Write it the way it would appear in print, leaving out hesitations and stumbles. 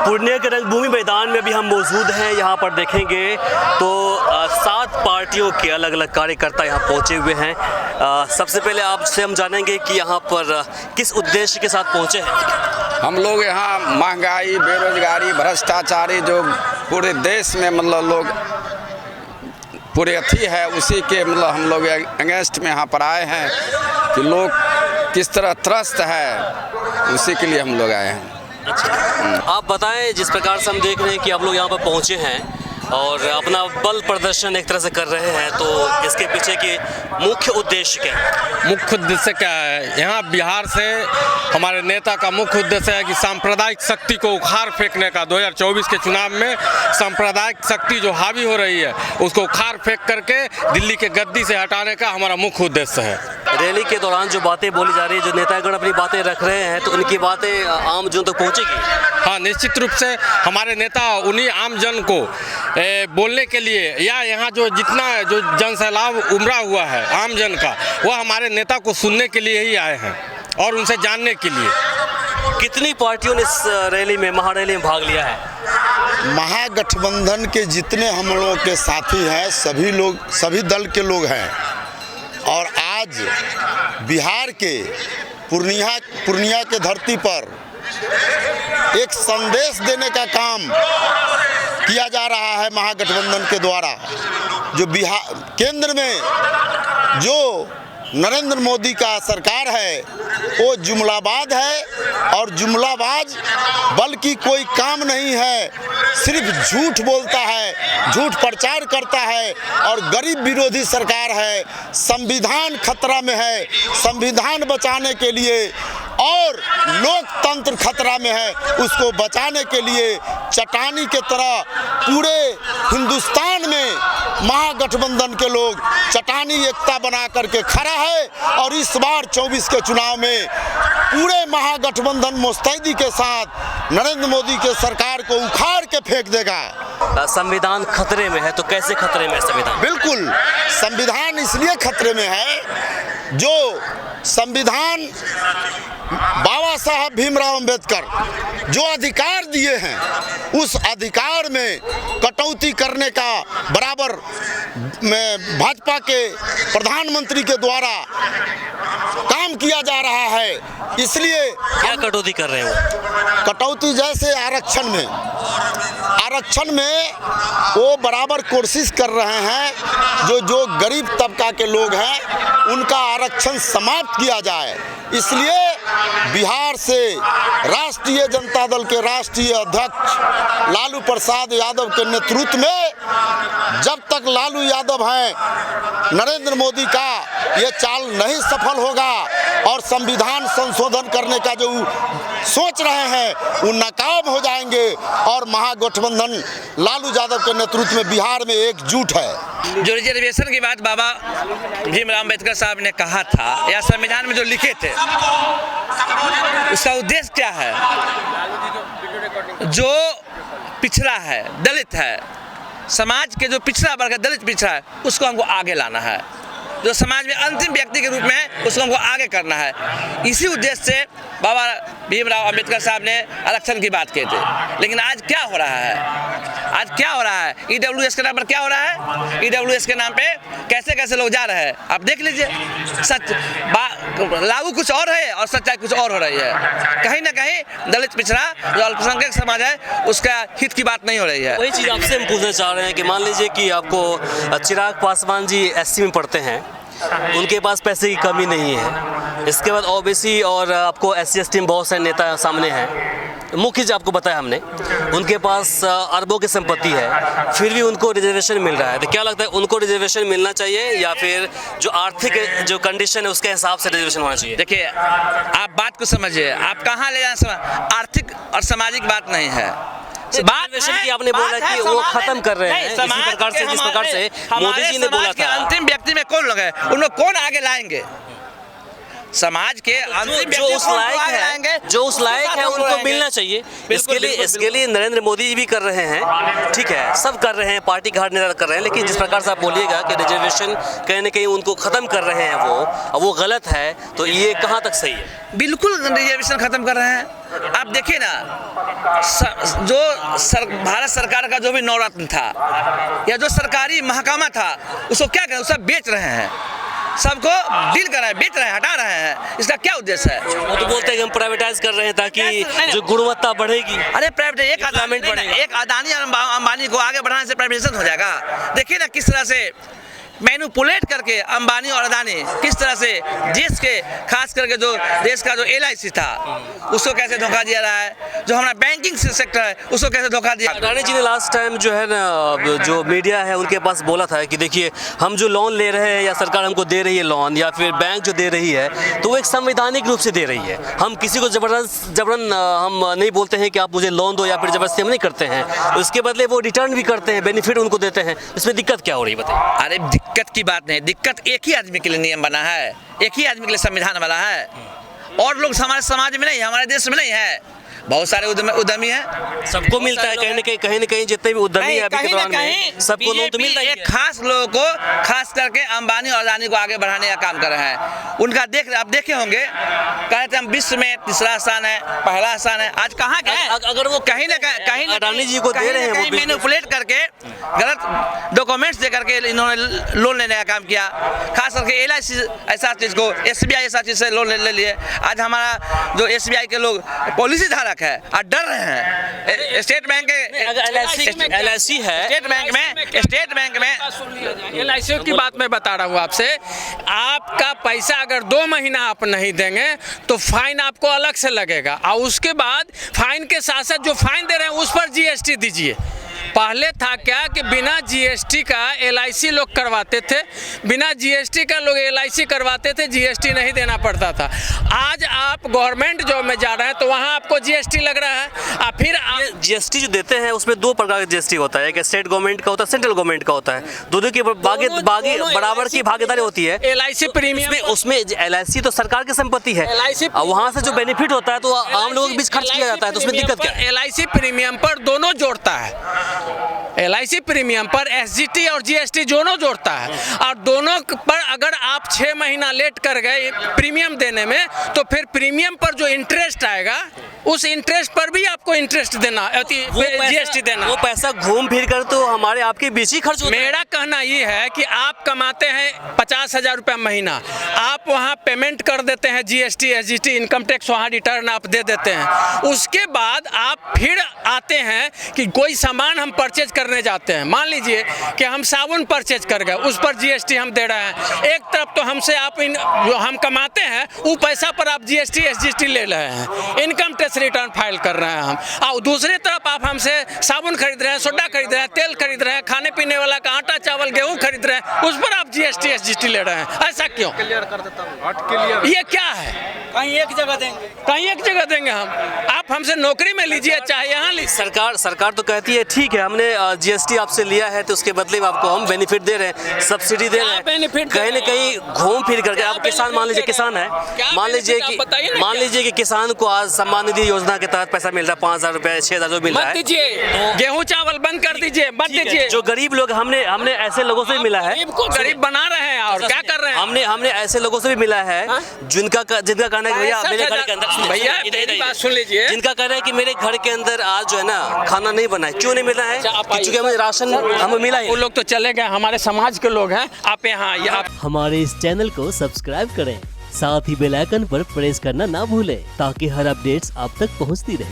पूर्णिया के रंगभूमि मैदान में भी हम मौजूद हैं। यहाँ पर देखेंगे तो 7 पार्टियों के अलग अलग कार्यकर्ता यहाँ पहुँचे हुए हैं। सबसे पहले आपसे हम जानेंगे कि यहाँ पर किस उद्देश्य के साथ पहुँचे हैं। हम लोग यहाँ महंगाई, बेरोजगारी, भ्रष्टाचारी जो पूरे देश में मतलब लोग पूरे अथी है, उसी के मतलब हम लोग अगेंस्ट में यहाँ पर आए हैं कि लोग किस तरह त्रस्त है, उसी के लिए हम लोग आए हैं। अच्छा, आप बताएं, जिस प्रकार से हम देख रहे हैं कि आप लोग यहाँ पर पहुँचे हैं और अपना बल प्रदर्शन एक तरह से कर रहे हैं, तो इसके पीछे की मुख्य उद्देश्य क्या है? मुख्य उद्देश्य क्या है? यहाँ बिहार से हमारे नेता का मुख्य उद्देश्य है कि सांप्रदायिक शक्ति को उखाड़ फेंकने का। 2024 के चुनाव में सांप्रदायिक शक्ति जो हावी हो रही है उसको उखाड़ फेंक करके दिल्ली के गद्दी से हटाने का हमारा मुख्य उद्देश्य है। रैली के दौरान जो बातें बोली जा रही है, जो नेतागण अपनी बातें रख रहे हैं, तो उनकी बातें आम जन तक पहुँचेगी? हाँ, निश्चित रूप से हमारे नेता उन्हीं आम जन को बोलने के लिए, या यहाँ जो जितना जो जनसैलाब उमड़ा हुआ है आम जन का, वह हमारे नेता को सुनने के लिए ही आए हैं और उनसे जानने के लिए। कितनी पार्टियों ने इस रैली में, महारैली में भाग लिया है? महागठबंधन के जितने हम लोगों के साथी हैं सभी लोग, सभी दल के लोग हैं। और आज बिहार के पूर्णिया के धरती पर एक संदेश देने का काम किया जा रहा है महागठबंधन के द्वारा। जो बिहार केंद्र में जो नरेंद्र मोदी का सरकार है वो जुमलाबाज है और जुमलाबाज बल्कि कोई काम नहीं है, सिर्फ झूठ बोलता है, झूठ प्रचार करता है और गरीब विरोधी सरकार है। संविधान खतरा में है, संविधान बचाने के लिए और लोकतंत्र खतरा में है, उसको बचाने के लिए चट्टानी के तरह पूरे हिंदुस्तान में महागठबंधन के लोग चट्टानी एकता बना करके खड़ा है। और इस बार 24 के चुनाव में पूरे महागठबंधन मुस्तैदी के साथ नरेंद्र मोदी के सरकार को उखाड़ के फेंक देगा। संविधान खतरे में है, तो कैसे खतरे में है संविधान? बिल्कुल, संविधान इसलिए खतरे में है, जो संविधान बाबा साहब भीमराव अंबेडकर जो अधिकार दिए हैं, उस अधिकार में कटौती करने का बराबर में भाजपा के प्रधानमंत्री के द्वारा काम किया जा रहा है। इसलिए क्या कटौती कर रहे हो? कटौती जैसे आरक्षण में वो बराबर कोशिश कर रहे हैं जो गरीब तबका के लोग हैं उनका आरक्षण समाप्त किया जाए। इसलिए बिहार से राष्ट्रीय जनता दल के राष्ट्रीय अध्यक्ष लालू प्रसाद यादव के नेतृत्व में जब तक लालू यादव हैं, नरेंद्र मोदी का ये चाल नहीं सफल होगा और संविधान संशोधन करने का जो सोच रहे हैं वो नाकाम हो जाएंगे। और महागठबंधन लालू यादव के नेतृत्व में बिहार में एकजुट है। जो रिजर्वेशन की बात बाबा भीमराव अंबेडकर साहब ने कहा था या संविधान में जो लिखे थे, उसका उद्देश्य क्या है? जो पिछड़ा है, दलित है, समाज के जो पिछड़ा वर्ग है, दलित पिछड़ा है, उसको हमको आगे लाना है। जो समाज में अंतिम व्यक्ति के रूप में उसको हमको आगे करना है। इसी उद्देश्य से बाबा भीमराव अंबेडकर साहब ने आरक्षण की बात की थी। लेकिन आज क्या हो रहा है? आज क्या हो रहा है? ईडब्ल्यूएस के नाम पर क्या हो रहा है? ईडब्ल्यूएस के नाम पे कैसे कैसे लोग जा रहे हैं, आप देख लीजिए। सच लागू कुछ और है और सच्चाई कुछ और हो रही है। कहीं ना कहीं दलित पिछड़ा जो अल्पसंख्यक समाज है उसका हित की बात नहीं हो रही है। वही चीज़ आपसे हम पूछना चाह रहे हैं कि मान लीजिए कि आपको चिराग पासवान जी एससी में पढ़ते हैं, उनके पास पैसे की कमी नहीं है। इसके बाद ओबीसी और आपको एससी एसटी में बहुत सारे नेता सामने हैं। मुख्य जो आपको बताया हमने, उनके पास अरबों की संपत्ति है, फिर भी उनको रिजर्वेशन मिल रहा है। तो क्या लगता है, उनको रिजर्वेशन मिलना चाहिए या फिर जो आर्थिक जो कंडीशन है उसके हिसाब से रिजर्वेशन होना चाहिए? देखिए, आप बात को समझिए, आप कहाँ ले जाना, आर्थिक और सामाजिक बात नहीं है। रिजर्वेशन की आपने बोला कि वो खत्म कर रहे हैं, इसी प्रकार से जिस प्रकार से मोदी जी ने बोला था। अंतिम व्यक्ति में कौन लोग हैं, उनको कौन आगे लाएंगे? समाज के अंतिम जो उस लायक है उनको मिलना चाहिए। इसके लिए नरेंद्र मोदी जी भी कर रहे हैं, ठीक है, सब कर रहे हैं, पार्टी का हर नेता कर रहे हैं। लेकिन जिस प्रकार से आप बोलिएगा कि रिजर्वेशन कहीं ना कहीं उनको ख़त्म कर रहे हैं वो गलत है, तो ये कहाँ तक सही है? बिल्कुल रिजर्वेशन खत्म कर रहे हैं। आप देखिए ना, भारत सरकार का जो भी नवरत्न था या जो सरकारी महकमा था, उसको क्या करें, सब बेच रहे हैं, सबको डील कर रहे हैं, बेच रहे हैं, हटा रहे हैं। इसका क्या उद्देश्य है? वो तो बोलते हैं कि हम प्राइवेटाइज कर रहे हैं ताकि जो गुणवत्ता बढ़ेगी। अरे प्राइवेट एक अदानी और अंबानी को आगे बढ़ाने से प्राइवेटाइजेशन हो जाएगा? देखिए ना किस तरह से मैनिपुलेट करके अंबानी और अदानी किस तरह से देश के, खास करके जो देश का जो LIC था उसको कैसे धोखा दिया रहा है, जो हमारा बैंकिंग सेक्टर है उसको कैसे धोखा दिया। अडानी जी ने लास्ट टाइम जो है ना, जो मीडिया है उनके पास बोला था कि देखिए हम जो लोन ले रहे हैं या सरकार हमको दे रही है लोन या फिर बैंक जो दे रही है, तो वो एक संवैधानिक रूप से दे रही है। हम किसी को जबरन हम नहीं बोलते हैं कि आप मुझे लोन दो या फिर जबरदस्ती हम नहीं करते हैं, उसके बदले वो रिटर्न भी करते हैं, बेनिफिट उनको देते हैं। इसमें दिक्कत क्या हो रही है बताइए? अरे दिक्कत की बात नहीं, दिक्कत एक ही आदमी के लिए नियम बना है, एक ही आदमी के लिए संविधान बना है, और लोग हमारे समाज में नहीं, हमारे देश में नहीं है। बहुत सारे उद्यमी हैं, सबको मिलता है कहीं ना कहीं जितने भी उद्यमी है अभी के दौरान में सबको लोन तो मिलता ही है। एक खास लोगों को, खास करके अंबानी और अदानी को आगे बढ़ाने का काम कर रहे हैं। उनका आप देखे होंगे, कहे थे हम विश्व में तीसरा स्थान है, पहला स्थान है, आज कहाँ गए? अगर वो कहीं ना कहीं अडानी जी को दे रहे हैं, मैनिपुलेट करके गलत डॉक्यूमेंट्स दे करके इन्होंने लोन लेने का काम किया। खास करके LIC ऐसा चीज को, SBI ऐसा चीज से लोन ले लिए। आज हमारा जो SBI के लोग पॉलिसी धारक है और डर रहे हैं। स्टेट बैंक LIC है, स्टेट बैंक में LIC की बात मैं बता रहा हूँ आपसे। आपका पैसा अगर 2 महीना आप नहीं देंगे तो फाइन आपको अलग से लगेगा, और उसके बाद फाइन के साथ साथ जो फाइन दे रहे हैं उस पर GST दीजिए। पहले था क्या कि बिना GST का LIC लोग करवाते थे, बिना GST का लोग LIC करवाते थे, GST नहीं देना पड़ता था। आज आप गवर्नमेंट जॉब में जा रहे हैं तो वहाँ आपको GST लग रहा है, और फिर GST जो देते हैं उसमें 2 प्रकार का GST होता है, एक स्टेट गवर्नमेंट का होता है, सेंट्रल गवर्नमेंट का होता है, दोनों की बराबर की भागीदारी होती है। LIC प्रीमियम, उसमें LIC तो सरकार की संपत्ति है, और वहाँ से जो बेनिफिट होता है तो आम लोगों के बीच खर्च किया जाता है, तो उसमें दिक्कत क्या है? LIC प्रीमियम पर दोनों जोड़ता है, LIC प्रीमियम पर SGT और GST दोनों जोड़ता है, और दोनों पर अगर आप 6 महीना लेट कर गए प्रीमियम देने में तो फिर प्रीमियम पर जो इंटरेस्ट आएगा उस इंटरेस्ट पर भी आपको इंटरेस्ट देना, GST देना। वो पैसा घूम फिर कर तो हमारे आपके बीच ही खर्च होता है। मेरा कहना ये है कि आप कमाते हैं 50,000 रुपया महीना, आप वहाँ पेमेंट कर देते हैं GST SGT इनकम टैक्स, वहाँ रिटर्न आप दे देते हैं। उसके बाद आप फिर आते हैं कि कोई सामान हम परचेज करने जाते हैं, मान लीजिए कि हम साबुन परचेज कर गए, उस पर GST हम दे रहे हैं। एक तरफ तो हमसे आप जो हम कमाते हैं वो पैसा पर आप GST SGT ले रहे हैं, इनकम टैक्स रिटर्न फाइल कर रहे हैं हम, और दूसरी तरफ आप हमसे साबुन खरीद रहे हैं, सोडा खरीद रहे हैं, तेल खरीद रहे हैं, खाने पीने वाला का आटा चावल गेहूँ खरीद रहे हैं, उस पर आप GST SGT ले रहे हैं। ऐसा क्यों? क्लियर कर देता हूँ, ये क्या है? कहीं एक जगह देंगे, कहीं एक जगह देंगे हम, आप हमसे नौकरी में लीजिए चाहे यहाँ लीजिए। सरकार तो कहती है ठीक है हमने GST आपसे लिया है तो उसके बदले में आपको हम बेनिफिट दे रहे हैं, सब्सिडी दे रहे हैं, कहीं ना कहीं घूम फिर करके। आप किसान, मान लीजिए किसान है, मान लीजिए कि किसान को आज सम्मान निधि योजना के तहत पैसा मिल रहा है 5,000 रुपए 6,000 रुपए मिल रहा है, गेहूँ चावल बंद कर दीजिए, मत दीजिए। जो गरीब लोग हमने ऐसे लोगों से मिला है, गरीब बना रहे हैं और क्या कर रहे हैं, हमने ऐसे लोगों से भी मिला है जिनका कहना है कि भैया मेरे घर के अंदर, भैया बात सुन लीजिए, जिनका कहना है कि मेरे घर के अंदर आज जो है ना खाना नहीं बना है। क्यों नहीं मिला है? क्योंकि हमें राशन हमें मिला है। वो लोग तो चले गए, हमारे समाज के लोग हैं। आप यहाँ हमारे इस चैनल को सब्सक्राइब करें, साथ ही बेल आइकन पर प्रेस करना ना भूलें ताकि हर अपडेट्स आप तक पहुंचती रहे।